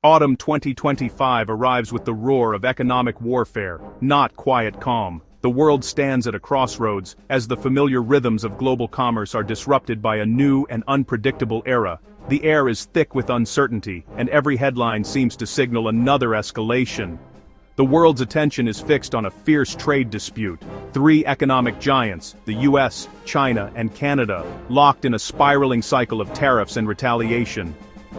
Autumn 2025 arrives with the roar of economic warfare, not quiet calm. The world stands at a crossroads as the familiar rhythms of global commerce are disrupted by a new and unpredictable era. The air is thick with uncertainty, and every headline seems to signal another escalation. The world's attention is fixed on a fierce trade dispute. Three economic giants, the US, China, and Canada, locked in a spiraling cycle of tariffs and retaliation.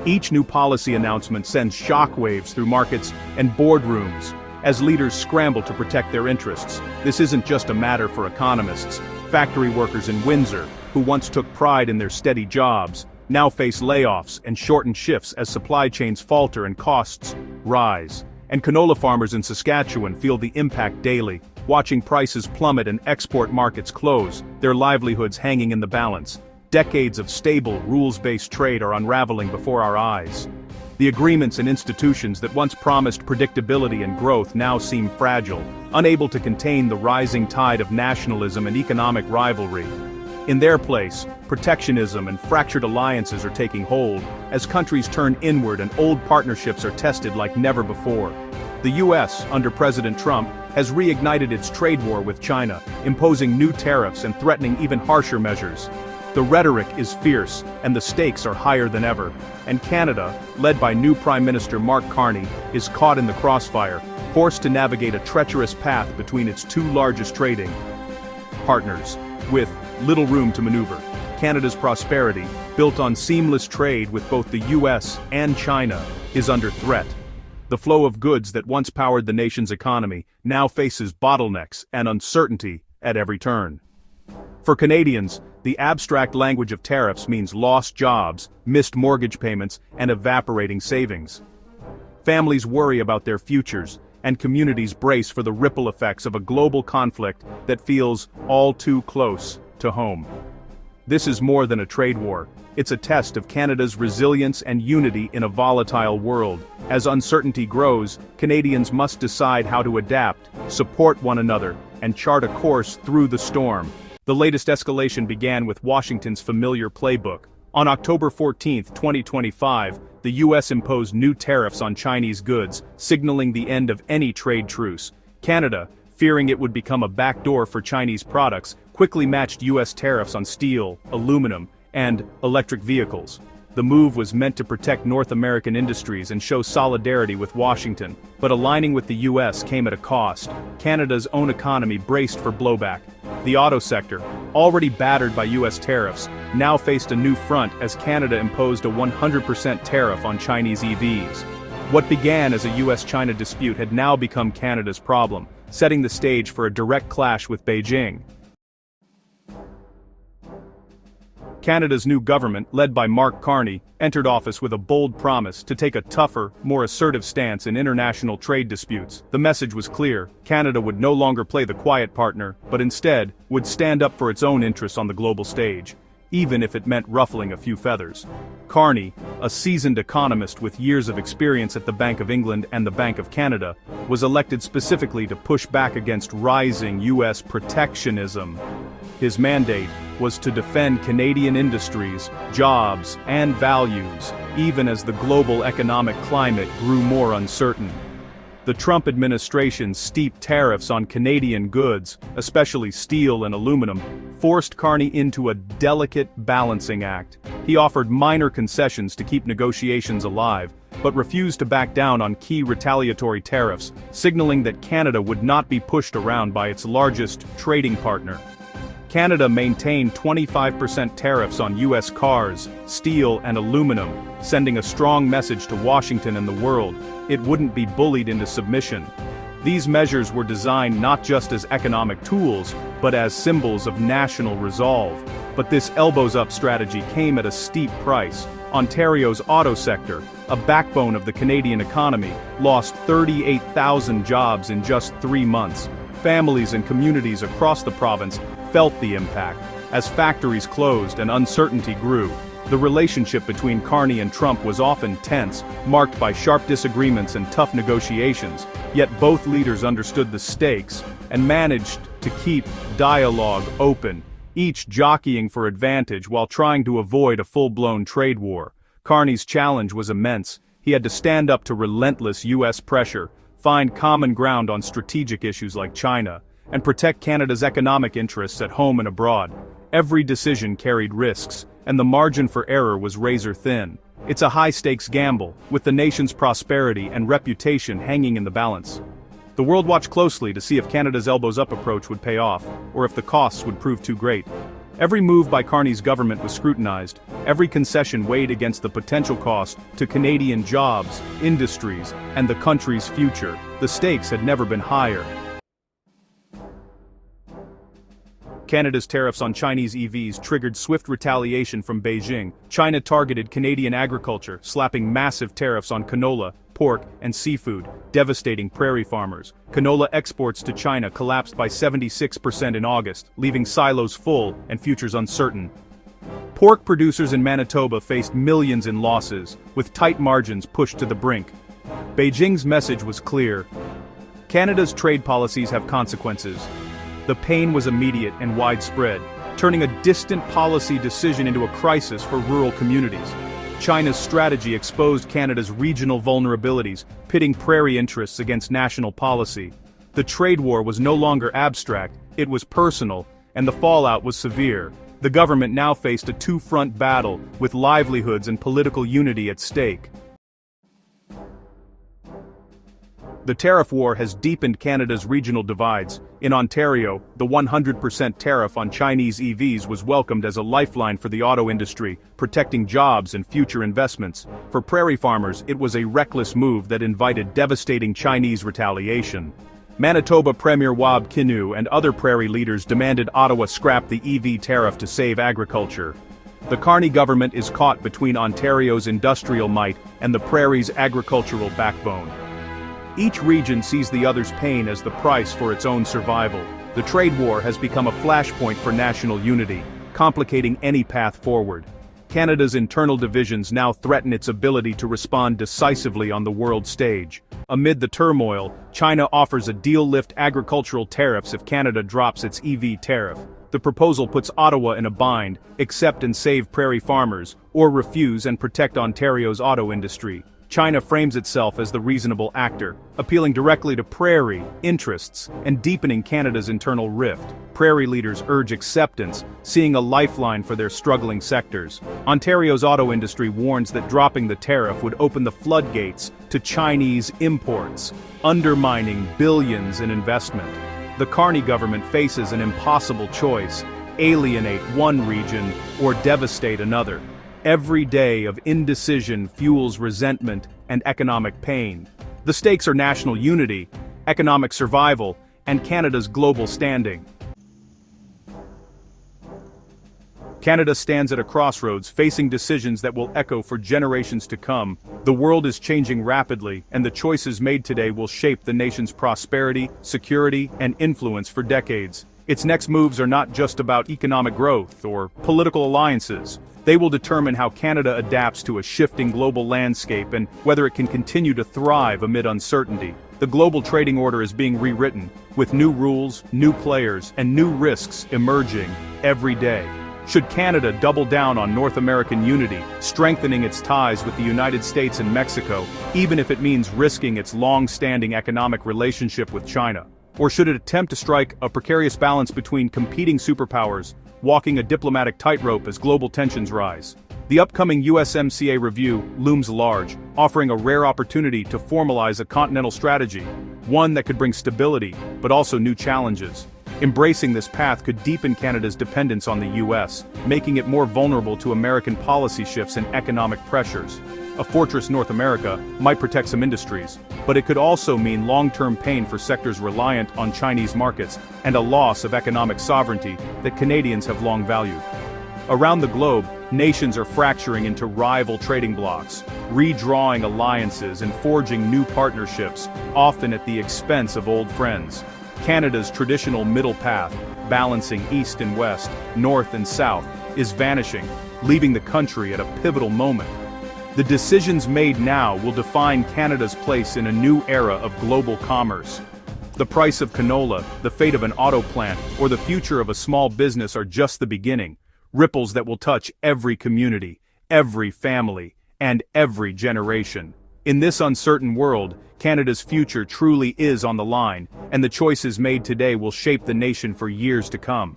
Each new policy announcement sends shockwaves through markets and boardrooms as leaders scramble to protect their interests. This isn't just a matter for economists. Factory workers in Windsor, who once took pride in their steady jobs, now face layoffs and shortened shifts as supply chains falter and costs rise. And canola farmers in Saskatchewan feel the impact daily, watching prices plummet and export markets close, their livelihoods hanging in the balance. Decades of stable, rules-based trade are unraveling before our eyes. The agreements and institutions that once promised predictability and growth now seem fragile, unable to contain the rising tide of nationalism and economic rivalry. In their place, protectionism and fractured alliances are taking hold, as countries turn inward and old partnerships are tested like never before. The US, under President Trump, has reignited its trade war with China, imposing new tariffs and threatening even harsher measures. The rhetoric is fierce, and the stakes are higher than ever. And Canada, led by new Prime Minister Mark Carney, is caught in the crossfire, forced to navigate a treacherous path between its two largest trading partners, with little room to maneuver. Canada's prosperity, built on seamless trade with both the US and China, is under threat. The flow of goods that once powered the nation's economy now faces bottlenecks and uncertainty at every turn. For Canadians, the abstract language of tariffs means lost jobs, missed mortgage payments, and evaporating savings. Families worry about their futures, and communities brace for the ripple effects of a global conflict that feels all too close to home. This is more than a trade war. It's a test of Canada's resilience and unity in a volatile world. As uncertainty grows, Canadians must decide how to adapt, support one another, and chart a course through the storm. The latest escalation began with Washington's familiar playbook. On October 14, 2025, the US imposed new tariffs on Chinese goods, signaling the end of any trade truce. Canada, fearing it would become a backdoor for Chinese products, quickly matched US tariffs on steel, aluminum, and electric vehicles. The move was meant to protect North American industries and show solidarity with Washington, but aligning with the US came at a cost. Canada's own economy braced for blowback. The auto sector, already battered by US tariffs, now faced a new front as Canada imposed a 100% tariff on Chinese EVs. What began as a US-China dispute had now become Canada's problem, setting the stage for a direct clash with Beijing. Canada's new government, led by Mark Carney, entered office with a bold promise to take a tougher, more assertive stance in international trade disputes. The message was clear: Canada would no longer play the quiet partner, but instead would stand up for its own interests on the global stage, even if it meant ruffling a few feathers. Carney, a seasoned economist with years of experience at the Bank of England and the Bank of Canada, was elected specifically to push back against rising US protectionism. His mandate was to defend Canadian industries, jobs, and values, even as the global economic climate grew more uncertain. The Trump administration's steep tariffs on Canadian goods, especially steel and aluminum, forced Carney into a delicate balancing act. He offered minor concessions to keep negotiations alive, but refused to back down on key retaliatory tariffs, signaling that Canada would not be pushed around by its largest trading partner. Canada maintained 25% tariffs on US cars, steel, and aluminum, sending a strong message to Washington and the world: it wouldn't be bullied into submission. These measures were designed not just as economic tools, but as symbols of national resolve. But this elbows-up strategy came at a steep price. Ontario's auto sector, a backbone of the Canadian economy, lost 38,000 jobs in just 3 months. Families and communities across the province felt the impact. As factories closed and uncertainty grew, the relationship between Carney and Trump was often tense, marked by sharp disagreements and tough negotiations, yet both leaders understood the stakes and managed to keep dialogue open, each jockeying for advantage while trying to avoid a full-blown trade war. Carney's challenge was immense. he had to stand up to relentless US pressure, find common ground on strategic issues like China, and protect Canada's economic interests at home and abroad. Every decision carried risks, and the margin for error was razor thin. It's a high-stakes gamble, with the nation's prosperity and reputation hanging in the balance. The world watched closely to see if Canada's elbows-up approach would pay off, or if the costs would prove too great. Every move by Carney's government was scrutinized, every concession weighed against the potential cost to Canadian jobs, industries, and the country's future. The stakes had never been higher. Canada's tariffs on Chinese EVs triggered swift retaliation from Beijing. China targeted Canadian agriculture, slapping massive tariffs on canola, pork, and seafood, devastating prairie farmers. Canola exports to China collapsed by 76% in August, leaving silos full and futures uncertain. Pork producers in Manitoba faced millions in losses, with tight margins pushed to the brink. Beijing's message was clear. Canada's trade policies have consequences. The pain was immediate and widespread, turning a distant policy decision into a crisis for rural communities. China's strategy exposed Canada's regional vulnerabilities, pitting prairie interests against national policy. The trade war was no longer abstract, it was personal, and the fallout was severe. The government now faced a two-front battle, with livelihoods and political unity at stake. The tariff war has deepened Canada's regional divides. In Ontario, the 100% tariff on Chinese EVs was welcomed as a lifeline for the auto industry, protecting jobs and future investments. For prairie farmers, it was a reckless move that invited devastating Chinese retaliation. Manitoba Premier Wab Kinew and other prairie leaders demanded Ottawa scrap the EV tariff to save agriculture. The Carney government is caught between Ontario's industrial might and the prairie's agricultural backbone. Each region sees the other's pain as the price for its own survival. The trade war has become a flashpoint for national unity, complicating any path forward. Canada's internal divisions now threaten its ability to respond decisively on the world stage. Amid the turmoil, China offers a deal-lift agricultural tariffs if Canada drops its EV tariff. The proposal puts Ottawa in a bind: accept and save prairie farmers, or refuse and protect Ontario's auto industry. China frames itself as the reasonable actor, appealing directly to prairie interests and deepening Canada's internal rift. Prairie leaders urge acceptance, seeing a lifeline for their struggling sectors. Ontario's auto industry warns that dropping the tariff would open the floodgates to Chinese imports, undermining billions in investment. The Carney government faces an impossible choice: alienate one region or devastate another. Every day of indecision fuels resentment and economic pain. The stakes are national unity, economic survival, and Canada's global standing. Canada stands at a crossroads, facing decisions that will echo for generations to come. The world is changing rapidly, and the choices made today will shape the nation's prosperity, security, and influence for decades. Its next moves are not just about economic growth or political alliances. They will determine how Canada adapts to a shifting global landscape and whether it can continue to thrive amid uncertainty. The global trading order is being rewritten, with new rules, new players, and new risks emerging every day. Should Canada double down on North American unity, strengthening its ties with the United States and Mexico, even if it means risking its long-standing economic relationship with China? Or should it attempt to strike a precarious balance between competing superpowers, walking a diplomatic tightrope as global tensions rise? The upcoming USMCA review looms large, offering a rare opportunity to formalize a continental strategy, one that could bring stability, but also new challenges. Embracing this path could deepen Canada's dependence on the US, making it more vulnerable to American policy shifts and economic pressures. A fortress North America might protect some industries, but it could also mean long-term pain for sectors reliant on Chinese markets and a loss of economic sovereignty that Canadians have long valued. Around the globe, nations are fracturing into rival trading blocs, redrawing alliances and forging new partnerships, often at the expense of old friends. Canada's traditional middle path, balancing east and west, north and south, is vanishing, leaving the country at a pivotal moment. The decisions made now will define Canada's place in a new era of global commerce. The price of canola, the fate of an auto plant, or the future of a small business are just the beginning, ripples that will touch every community, every family, and every generation. In this uncertain world, Canada's future truly is on the line, and the choices made today will shape the nation for years to come.